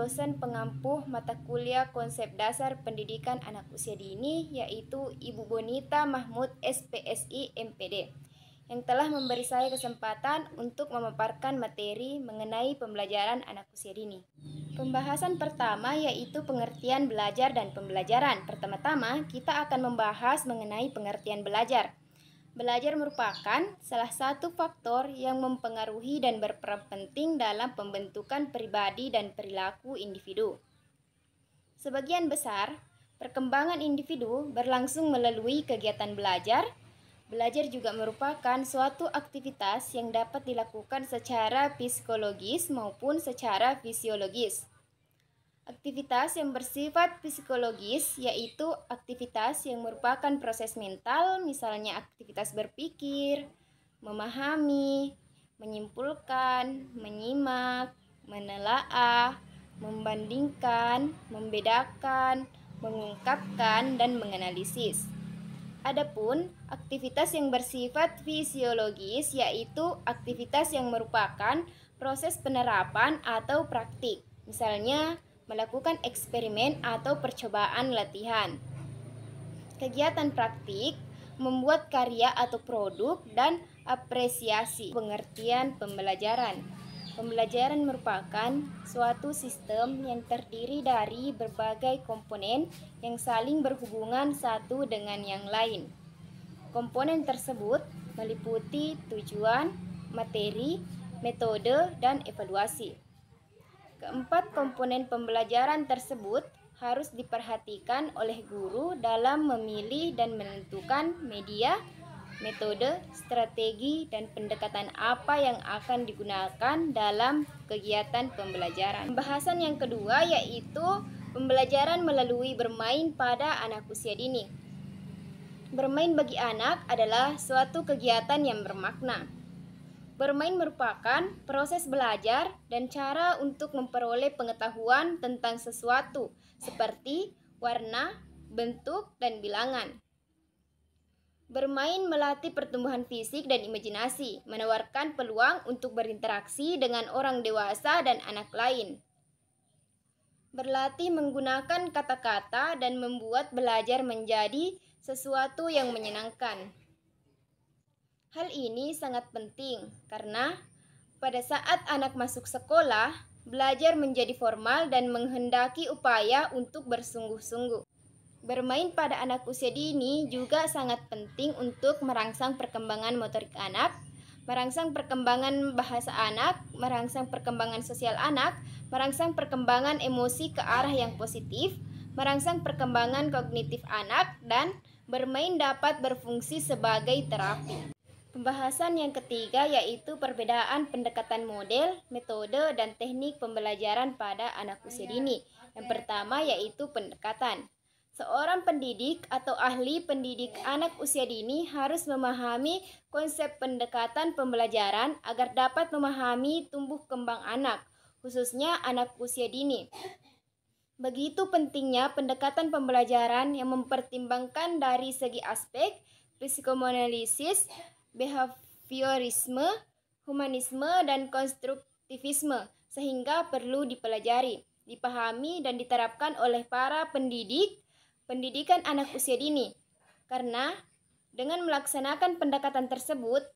dosen pengampuh mata kuliah konsep dasar pendidikan anak usia dini, yaitu Ibu Bonita Mahmud SPSI MPD, yang telah memberi saya kesempatan untuk memaparkan materi mengenai pembelajaran anak usia dini. Pembahasan pertama yaitu pengertian belajar dan pembelajaran. Pertama-tama, kita akan membahas mengenai pengertian belajar. Belajar merupakan salah satu faktor yang mempengaruhi dan berperan penting dalam pembentukan pribadi dan perilaku individu. Sebagian besar, perkembangan individu berlangsung melalui kegiatan belajar. Belajar juga merupakan suatu aktivitas yang dapat dilakukan secara psikologis maupun secara fisiologis. Aktivitas yang bersifat psikologis yaitu aktivitas yang merupakan proses mental, misalnya aktivitas berpikir, memahami, menyimpulkan, menyimak, menelaah, membandingkan, membedakan, mengungkapkan, dan menganalisis. Adapun aktivitas yang bersifat fisiologis yaitu aktivitas yang merupakan proses penerapan atau praktik, misalnya melakukan eksperimen atau percobaan latihan. Kegiatan praktik, membuat karya atau produk, dan apresiasi. Pengertian pembelajaran. Pembelajaran merupakan suatu sistem yang terdiri dari berbagai komponen yang saling berhubungan satu dengan yang lain. Komponen tersebut meliputi tujuan, materi, metode, dan evaluasi. Keempat komponen pembelajaran tersebut harus diperhatikan oleh guru dalam memilih dan menentukan media, metode, strategi, dan pendekatan apa yang akan digunakan dalam kegiatan pembelajaran. Pembahasan yang kedua yaitu pembelajaran melalui bermain pada anak usia dini. Bermain bagi anak adalah suatu kegiatan yang bermakna. Bermain merupakan proses belajar dan cara untuk memperoleh pengetahuan tentang sesuatu, seperti warna, bentuk, dan bilangan. Bermain melatih pertumbuhan fisik dan imajinasi, menawarkan peluang untuk berinteraksi dengan orang dewasa dan anak lain. Berlatih menggunakan kata-kata dan membuat belajar menjadi sesuatu yang menyenangkan. Hal ini sangat penting karena pada saat anak masuk sekolah, belajar menjadi formal dan menghendaki upaya untuk bersungguh-sungguh. Bermain pada anak usia dini juga sangat penting untuk merangsang perkembangan motorik anak, merangsang perkembangan bahasa anak, merangsang perkembangan sosial anak, merangsang perkembangan emosi ke arah yang positif, merangsang perkembangan kognitif anak, dan bermain dapat berfungsi sebagai terapi. Pembahasan yang ketiga yaitu perbedaan pendekatan model, metode, dan teknik pembelajaran pada anak usia dini. Yang pertama yaitu pendekatan. Seorang pendidik atau ahli pendidik anak usia dini harus memahami konsep pendekatan pembelajaran agar dapat memahami tumbuh kembang anak, khususnya anak usia dini. Begitu pentingnya pendekatan pembelajaran yang mempertimbangkan dari segi aspek psikoanalisis, behaviorisme, humanisme, dan konstruktivisme, sehingga perlu dipelajari, dipahami, dan diterapkan oleh para pendidikan anak usia dini. Karena dengan melaksanakan pendekatan tersebut,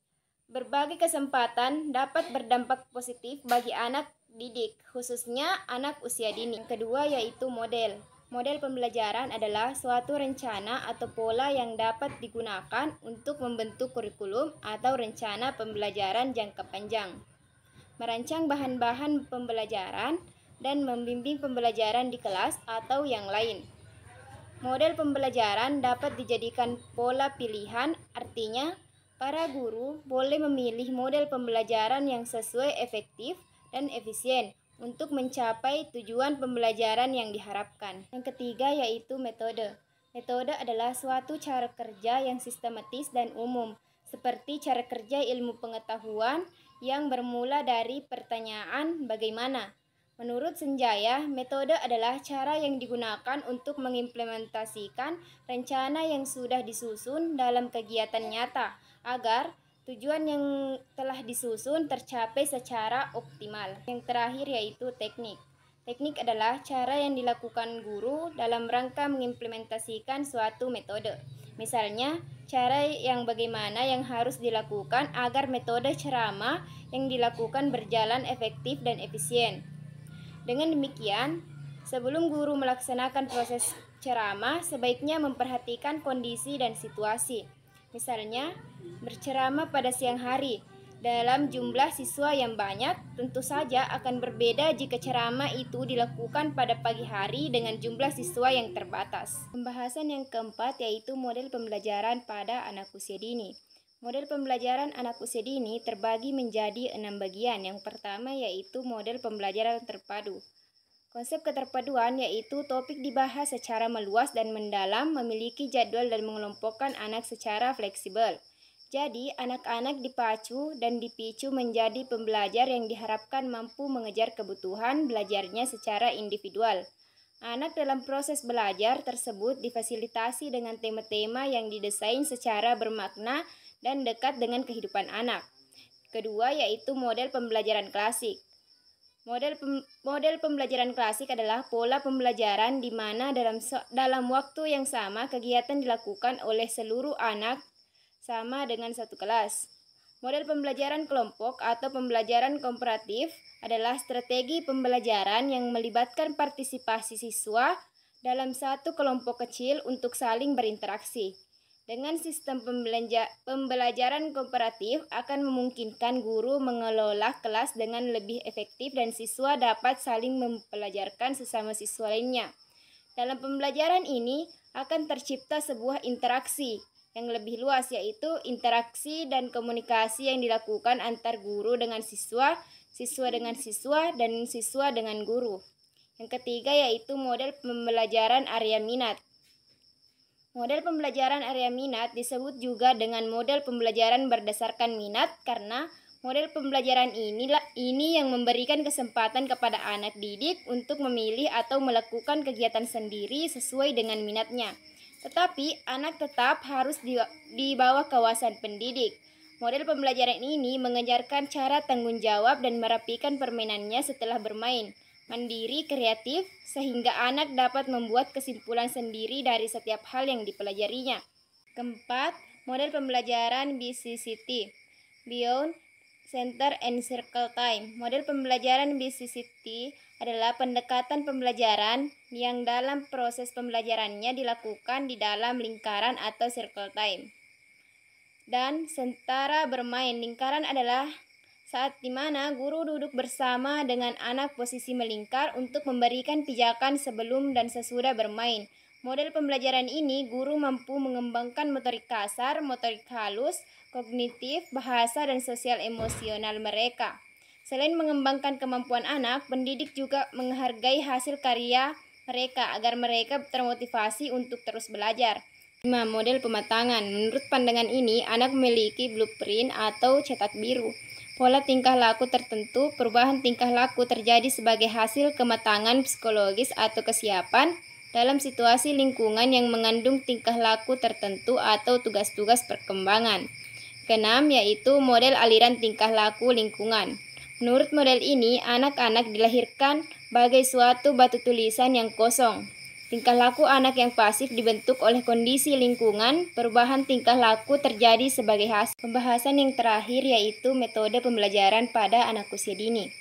berbagai kesempatan dapat berdampak positif bagi anak didik, khususnya anak usia dini. Yang kedua yaitu model. Model pembelajaran adalah suatu rencana atau pola yang dapat digunakan untuk membentuk kurikulum atau rencana pembelajaran jangka panjang, merancang bahan-bahan pembelajaran, dan membimbing pembelajaran di kelas atau yang lain. Model pembelajaran dapat dijadikan pola pilihan, artinya para guru boleh memilih model pembelajaran yang sesuai, efektif, dan efisien untuk mencapai tujuan pembelajaran yang diharapkan. Yang ketiga yaitu metode. Metode adalah suatu cara kerja yang sistematis dan umum, seperti cara kerja ilmu pengetahuan yang bermula dari pertanyaan bagaimana. Menurut Senjaya, metode adalah cara yang digunakan untuk mengimplementasikan rencana yang sudah disusun dalam kegiatan nyata agar tujuan yang telah disusun tercapai secara optimal. Yang terakhir yaitu teknik. Teknik adalah cara yang dilakukan guru dalam rangka mengimplementasikan suatu metode. Misalnya, cara yang bagaimana yang harus dilakukan agar metode ceramah yang dilakukan berjalan efektif dan efisien. Dengan demikian, sebelum guru melaksanakan proses ceramah, sebaiknya memperhatikan kondisi dan situasi. Misalnya, berceramah pada siang hari dalam jumlah siswa yang banyak, tentu saja akan berbeda jika ceramah itu dilakukan pada pagi hari dengan jumlah siswa yang terbatas. Pembahasan yang keempat yaitu model pembelajaran pada anak usia dini. Model pembelajaran anak usia dini terbagi menjadi 6 bagian. Yang pertama yaitu model pembelajaran terpadu. Konsep keterpaduan yaitu topik dibahas secara meluas dan mendalam, memiliki jadwal dan mengelompokkan anak secara fleksibel. Jadi, anak-anak dipacu dan dipicu menjadi pembelajar yang diharapkan mampu mengejar kebutuhan belajarnya secara individual. Anak dalam proses belajar tersebut difasilitasi dengan tema-tema yang didesain secara bermakna dan dekat dengan kehidupan anak. Kedua yaitu model pembelajaran klasik. Model pembelajaran klasik adalah pola pembelajaran di mana dalam waktu yang sama kegiatan dilakukan oleh seluruh anak sama dengan satu kelas. Model pembelajaran kelompok atau pembelajaran komparatif adalah strategi pembelajaran yang melibatkan partisipasi siswa dalam satu kelompok kecil untuk saling berinteraksi. Dengan sistem pembelajaran komparatif akan memungkinkan guru mengelola kelas dengan lebih efektif dan siswa dapat saling mempelajarkan sesama siswa lainnya. Dalam pembelajaran ini akan tercipta sebuah interaksi yang lebih luas, yaitu interaksi dan komunikasi yang dilakukan antar guru dengan siswa, siswa dengan siswa, dan siswa dengan guru. Yang ketiga yaitu model pembelajaran area minat. Model pembelajaran area minat disebut juga dengan model pembelajaran berdasarkan minat karena model pembelajaran ini yang memberikan kesempatan kepada anak didik untuk memilih atau melakukan kegiatan sendiri sesuai dengan minatnya. Tetapi anak tetap harus di bawah kawasan pendidik. Model pembelajaran ini mengajarkan cara tanggung jawab dan merapikan permainannya setelah bermain, mandiri, kreatif, sehingga anak dapat membuat kesimpulan sendiri dari setiap hal yang dipelajarinya. Keempat, model pembelajaran BCCT, Beyond Center and Circle Time. Model pembelajaran BCCT adalah pendekatan pembelajaran yang dalam proses pembelajarannya dilakukan di dalam lingkaran atau circle time. Dan setara bermain. Lingkaran adalah saat di mana guru duduk bersama dengan anak posisi melingkar untuk memberikan pijakan sebelum dan sesudah bermain. Model pembelajaran ini guru mampu mengembangkan motorik kasar, motorik halus, kognitif, bahasa, dan sosial emosional mereka. Selain mengembangkan kemampuan anak, pendidik juga menghargai hasil karya mereka agar mereka termotivasi untuk terus belajar. 5. Model pematangan. Menurut pandangan ini, anak memiliki blueprint atau cetak biru. Pola tingkah laku tertentu, perubahan tingkah laku terjadi sebagai hasil kematangan psikologis atau kesiapan dalam situasi lingkungan yang mengandung tingkah laku tertentu atau tugas-tugas perkembangan. Keenam, yaitu model aliran tingkah laku lingkungan. Menurut model ini, anak-anak dilahirkan bagai suatu batu tulisan yang kosong. Tingkah laku anak yang pasif dibentuk oleh kondisi lingkungan, perubahan tingkah laku terjadi sebagai hasil. Pembahasan yang terakhir yaitu metode pembelajaran pada anak usia dini.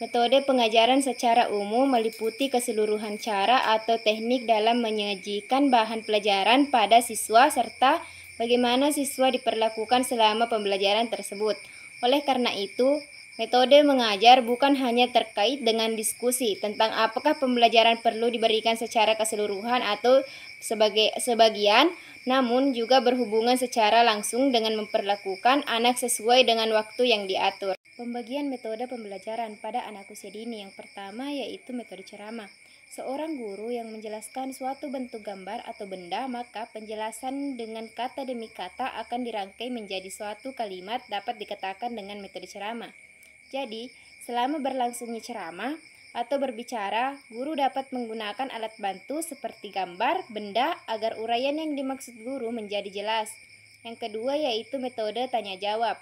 Metode pengajaran secara umum meliputi keseluruhan cara atau teknik dalam menyajikan bahan pelajaran pada siswa serta bagaimana siswa diperlakukan selama pembelajaran tersebut. Oleh karena itu, metode mengajar bukan hanya terkait dengan diskusi tentang apakah pembelajaran perlu diberikan secara keseluruhan atau sebagian, namun juga berhubungan secara langsung dengan memperlakukan anak sesuai dengan waktu yang diatur. Pembagian metode pembelajaran pada anak usia dini. Yang pertama yaitu metode ceramah. Seorang guru yang menjelaskan suatu bentuk gambar atau benda, maka penjelasan dengan kata demi kata akan dirangkai menjadi suatu kalimat dapat dikatakan dengan metode ceramah. Jadi, selama berlangsungnya ceramah atau berbicara, guru dapat menggunakan alat bantu seperti gambar, benda, agar uraian yang dimaksud guru menjadi jelas. Yang kedua yaitu metode tanya jawab.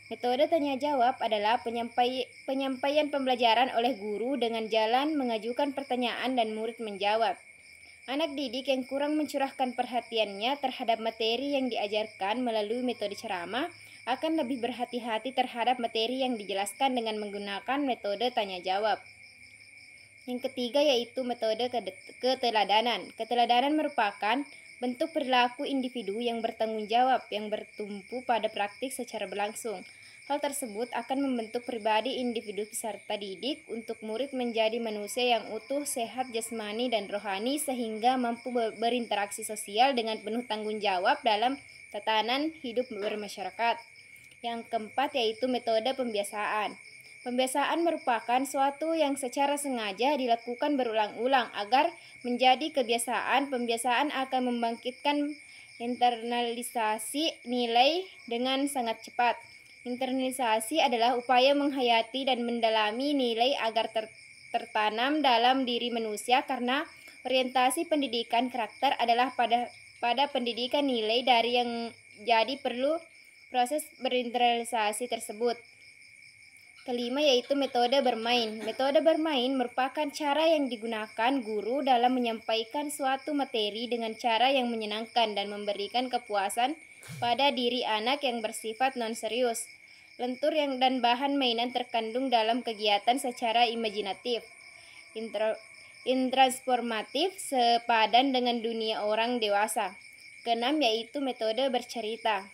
Metode tanya jawab adalah penyampaian pembelajaran oleh guru dengan jalan mengajukan pertanyaan dan murid menjawab. Anak didik yang kurang mencurahkan perhatiannya terhadap materi yang diajarkan melalui metode ceramah akan lebih berhati-hati terhadap materi yang dijelaskan dengan menggunakan metode tanya jawab. Yang ketiga yaitu metode keteladanan. Keteladanan merupakan bentuk perilaku individu yang bertanggung jawab yang bertumpu pada praktik secara berlangsung. Hal tersebut akan membentuk pribadi individu peserta didik untuk murid menjadi manusia yang utuh, sehat jasmani dan rohani sehingga mampu berinteraksi sosial dengan penuh tanggung jawab dalam tatanan hidup bermasyarakat. Yang keempat yaitu metode pembiasaan. Pembiasaan merupakan suatu yang secara sengaja dilakukan berulang-ulang agar menjadi kebiasaan. Pembiasaan akan membangkitkan internalisasi nilai dengan sangat cepat. Internalisasi adalah upaya menghayati dan mendalami nilai agar tertanam dalam diri manusia karena orientasi pendidikan karakter adalah pada pendidikan nilai dari yang jadi perlu proses berinternalisasi tersebut. Kelima yaitu metode bermain. Metode bermain merupakan cara yang digunakan guru dalam menyampaikan suatu materi dengan cara yang menyenangkan dan memberikan kepuasan pada diri anak yang bersifat non-serius, lentur dan bahan mainan terkandung dalam kegiatan secara imajinatif, intransformatif, sepadan dengan dunia orang dewasa. Keenam yaitu metode bercerita.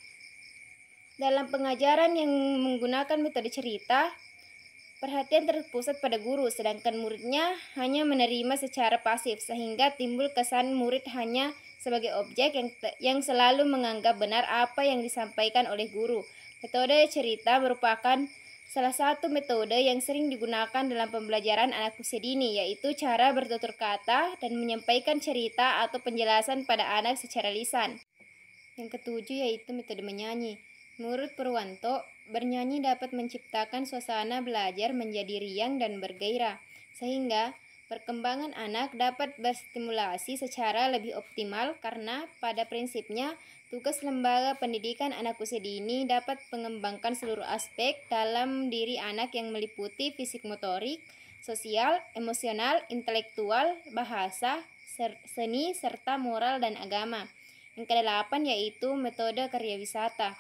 Dalam pengajaran yang menggunakan metode cerita, perhatian terpusat pada guru, sedangkan muridnya hanya menerima secara pasif, sehingga timbul kesan murid hanya sebagai objek yang selalu menganggap benar apa yang disampaikan oleh guru. Metode cerita merupakan salah satu metode yang sering digunakan dalam pembelajaran anak usia dini, yaitu cara bertutur kata dan menyampaikan cerita atau penjelasan pada anak secara lisan. Yang ketujuh yaitu metode menyanyi. Menurut Purwanto, bernyanyi dapat menciptakan suasana belajar menjadi riang dan bergairah, sehingga perkembangan anak dapat berstimulasi secara lebih optimal karena pada prinsipnya tugas lembaga pendidikan anak usia dini dapat mengembangkan seluruh aspek dalam diri anak yang meliputi fisik motorik, sosial, emosional, intelektual, bahasa, seni, serta moral dan agama. Yang kedelapan yaitu metode karya wisata.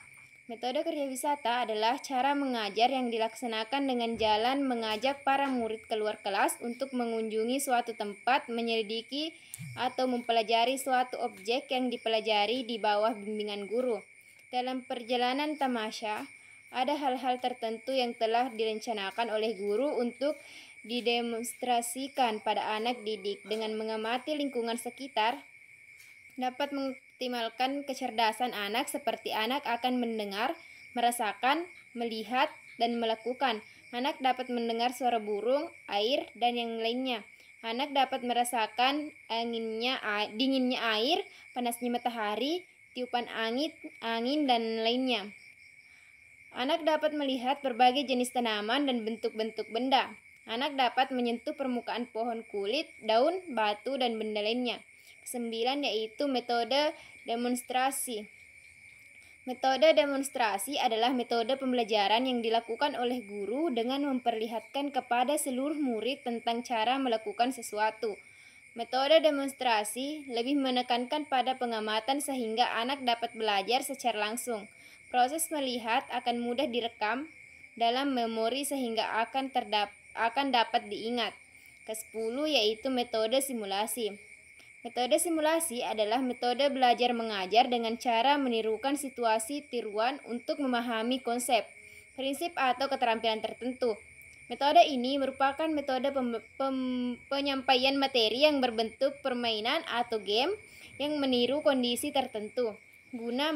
Metode karya wisata adalah cara mengajar yang dilaksanakan dengan jalan mengajak para murid keluar kelas untuk mengunjungi suatu tempat, menyelidiki atau mempelajari suatu objek yang dipelajari di bawah bimbingan guru. Dalam perjalanan tamasya, ada hal-hal tertentu yang telah direncanakan oleh guru untuk didemonstrasikan pada anak didik. Dengan mengamati lingkungan sekitar, dapat mengoptimalkan kecerdasan anak seperti anak akan mendengar, merasakan, melihat, dan melakukan. Anak dapat mendengar suara burung, air, dan yang lainnya. Anak dapat merasakan dinginnya air, panasnya matahari, tiupan angin, dan lainnya. Anak dapat melihat berbagai jenis tanaman dan bentuk-bentuk benda. Anak dapat menyentuh permukaan pohon, kulit, daun, batu, dan benda lainnya. Kesembilan yaitu metode demonstrasi. Metode demonstrasi adalah metode pembelajaran yang dilakukan oleh guru dengan memperlihatkan kepada seluruh murid tentang cara melakukan sesuatu. Metode demonstrasi lebih menekankan pada pengamatan sehingga anak dapat belajar secara langsung. Proses melihat akan mudah direkam dalam memori sehingga akan dapat diingat. Ke-10 yaitu metode simulasi. Metode simulasi adalah metode belajar mengajar dengan cara menirukan situasi tiruan untuk memahami konsep, prinsip atau keterampilan tertentu. Metode ini merupakan metode penyampaian materi yang berbentuk permainan atau game yang meniru kondisi tertentu, guna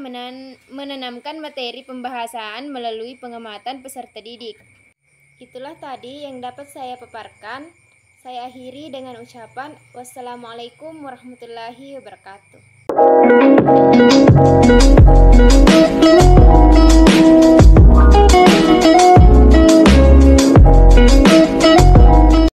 menanamkan materi pembahasan melalui pengamatan peserta didik. Itulah tadi yang dapat saya paparkan. Saya akhiri dengan ucapan wassalamualaikum warahmatullahi wabarakatuh.